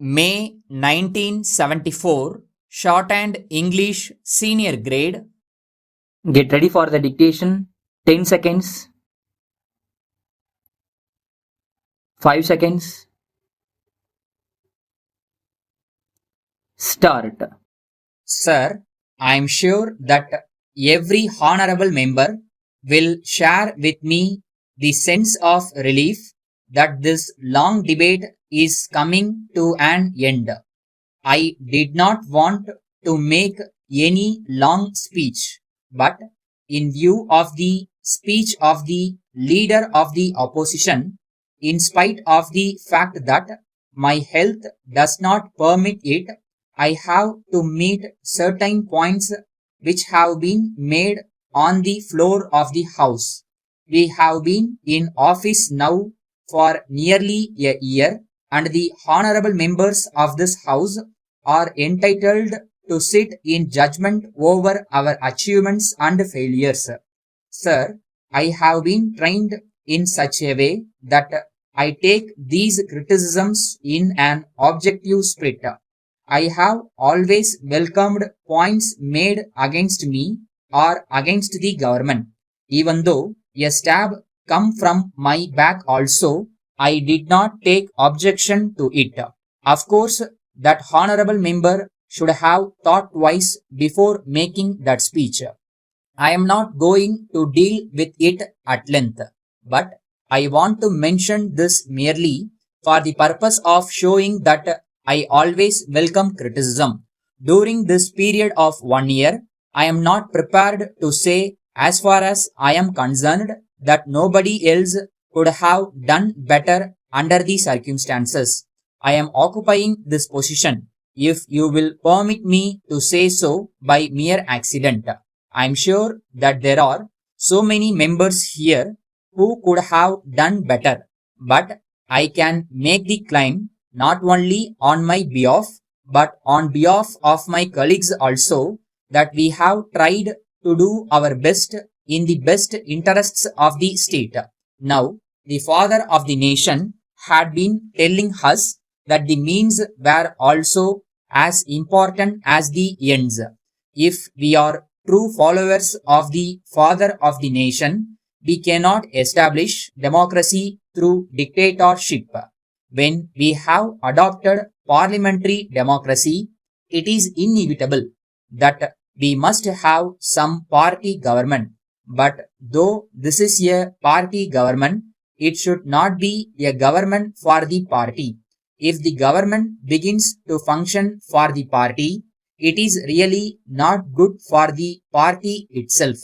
May 1974, Shorthand English Senior Grade. Get ready for the dictation. 10 seconds. 5 seconds. Start. Sir, I am sure that every honorable member will share with me the sense of relief that this long debate is coming to an end. I did not want to make any long speech, but in view of the speech of the leader of the opposition, in spite of the fact that my health does not permit it, I have to meet certain points which have been made on the floor of the House. We have been in office now for nearly a year, and the honorable members of this House are entitled to sit in judgment over our achievements and failures. Sir, I have been trained in such a way that I take these criticisms in an objective spirit. I have always welcomed points made against me or against the government. Even though a stab come from my back also, I did not take objection to it. Of course, that honorable member should have thought twice before making that speech. I am not going to deal with it at length, but I want to mention this merely for the purpose of showing that I always welcome criticism. During this period of 1 year, I am not prepared to say, as far as I am concerned, that nobody else could have done better under the circumstances. I am occupying this position, if you will permit me to say so, by mere accident. I am sure that there are so many members here who could have done better, but I can make the claim not only on my behalf but on behalf of my colleagues also that we have tried to do our best in the best interests of the state. Now, the father of the nation had been telling us that the means were also as important as the ends. If we are true followers of the father of the nation, we cannot establish democracy through dictatorship. When we have adopted parliamentary democracy, it is inevitable that we must have some party government. But though this is a party government, it should not be a government for the party. If the government begins to function for the party, it is really not good for the party itself.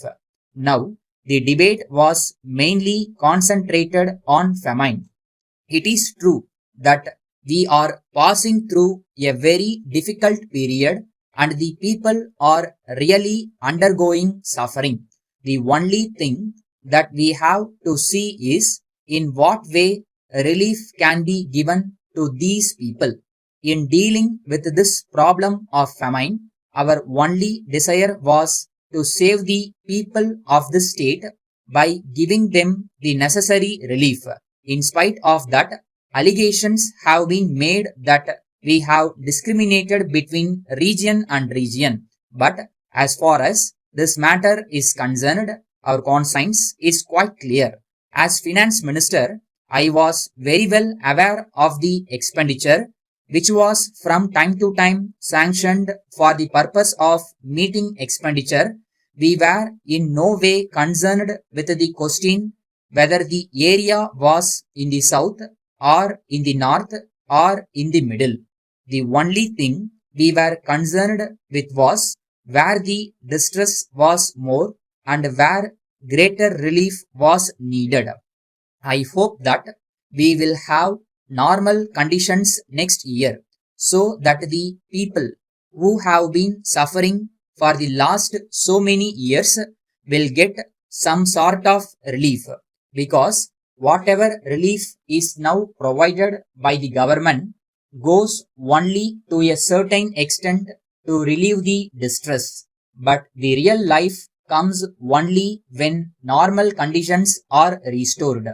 Now, the debate was mainly concentrated on famine. It is true that we are passing through a very difficult period and the people are really undergoing suffering. The only thing that we have to see is in what way relief can be given to these people. In dealing with this problem of famine, our only desire was to save the people of the state by giving them the necessary relief. In spite of that, allegations have been made that we have discriminated between region and region. But as far as this matter is concerned, our conscience is quite clear. As finance minister, I was very well aware of the expenditure which was from time to time sanctioned for the purpose of meeting expenditure. We were in no way concerned with the question whether the area was in the south or in the north or in the middle. The only thing we were concerned with was where the distress was more and where greater relief was needed. I hope that we will have normal conditions next year so that the people who have been suffering for the last so many years will get some sort of relief, because whatever relief is now provided by the government goes only to a certain extent to relieve the distress, but the real life comes only when normal conditions are restored.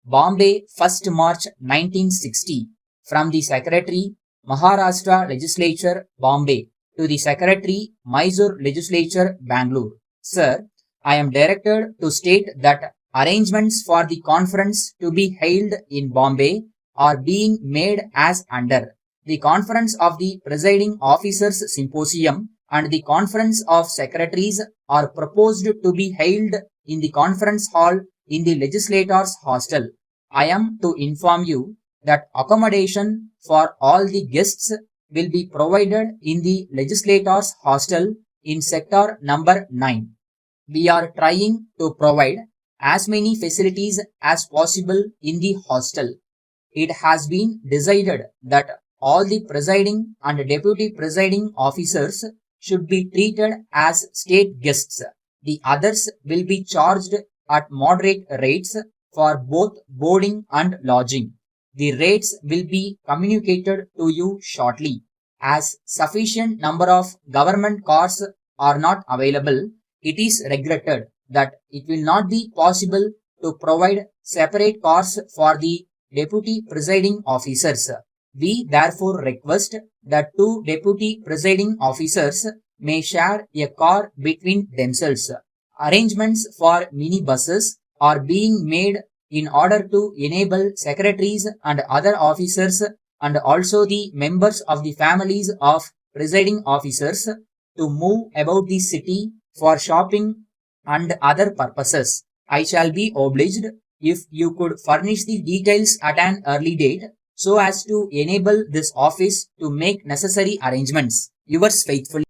Bombay, 1st March 1960. From the Secretary, Maharashtra Legislature, Bombay, to the Secretary, Mysore Legislature, Bangalore. Sir, I am directed to state that arrangements for the conference to be held in Bombay are being made as under the Conference of the Presiding Officers Symposium and the Conference of Secretaries are proposed to be held in the conference hall in the Legislators' Hostel. I am to inform you that accommodation for all the guests will be provided in the Legislators' Hostel in Sector number 9. We are trying to provide as many facilities as possible in the hostel. It has been decided that all the presiding and deputy presiding officers should be treated as state guests. The others will be charged at moderate rates for both boarding and lodging. The rates will be communicated to you shortly. As sufficient number of government cars are not available, it is regretted that it will not be possible to provide separate cars for the deputy presiding officers. We therefore request that 2 deputy presiding officers may share a car between themselves. Arrangements for minibuses are being made in order to enable secretaries and other officers and also the members of the families of presiding officers to move about the city for shopping and other purposes. I shall be obliged if you could furnish the details at an early date so as to enable this office to make necessary arrangements. Yours faithfully,